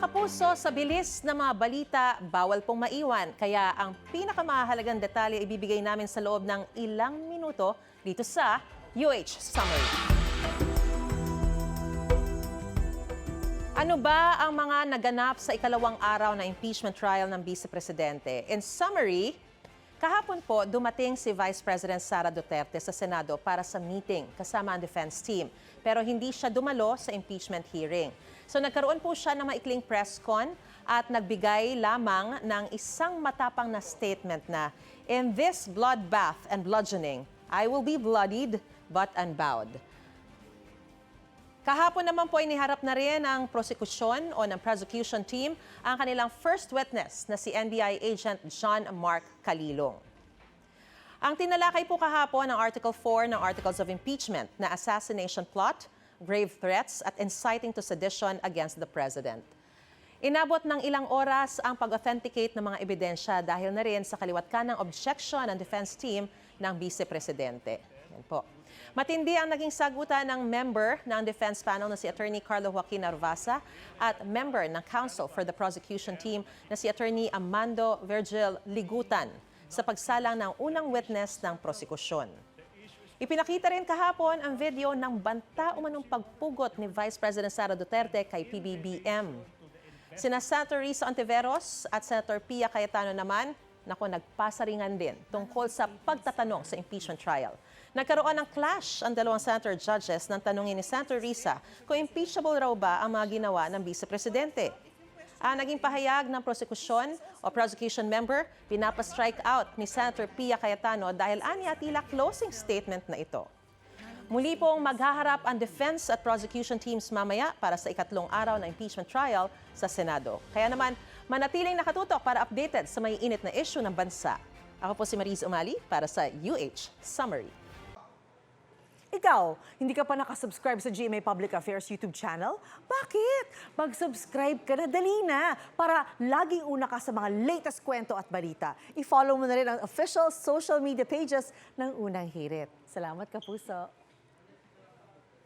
Kapuso, sa bilis na mga balita, bawal pong maiwan. Kaya ang pinakamahalagang detalye ibibigay namin sa loob ng ilang minuto dito sa UH Summary. Ano ba ang mga naganap sa ikalawang araw na impeachment trial ng Vice Presidente? In summary, kahapon po dumating si Vice President Sara Duterte sa Senado para sa meeting kasama ang defense team. Pero hindi siya dumalo sa impeachment hearing. So nagkaroon po siya ng maikling press con at nagbigay lamang ng isang matapang na statement na, "In this bloodbath and bludgeoning, I will be bloodied but unbowed." Kahapon naman po iniharap na rin ng prosekusyon o ng prosecution team ang kanilang first witness na si NBI agent John Mark Calilong. Ang tinalakay po kahapon ng Article 4 ng Articles of Impeachment na assassination plot, grave threats at inciting to sedition against the President. Inabot ng ilang oras ang pag-authenticate ng mga ebidensya dahil na rin sa kaliwat ng objection ng defense team ng Vice Presidente. Yan po. Matindi ang naging sagutan ng member ng defense panel na si Attorney Carlo Joaquin Narvasa at member ng Counsel for the Prosecution Team na si Attorney Amando Virgil Ligutan sa pagsalang ng unang witness ng prosekusyon. Ipinakita rin kahapon ang video ng banta umanong pagpugot ni Vice President Sara Duterte kay PBBM. Sina Senator Risa Ontiveros at Senator Pia Cayetano naman, nagpasaringan din tungkol sa pagtatanong sa impeachment trial. Nagkaroon ng clash ang dalawang senator judges nang tanungin ni Senator Risa kung impeachable raw ba ang mga ginawa ng Vice Presidente. Ang naging pahayag ng prosekusyon o prosecution member, pinapa-strike out ni Senator Pia Cayetano dahil aniya tila closing statement na ito. Muli pong maghaharap ang defense at prosecution teams mamaya para sa ikatlong araw ng impeachment trial sa Senado. Kaya naman, manatiling nakatutok para updated sa may init na issue ng bansa. Ako po si Mariz Umali para sa UH Summary. Ikaw, hindi ka pa nakasubscribe sa GMA Public Affairs YouTube channel? Bakit? Mag-subscribe ka na, dali na, para laging una ka sa mga latest kwento at balita. I-follow mo na rin ang official social media pages ng Unang Hirit. Salamat, Kapuso.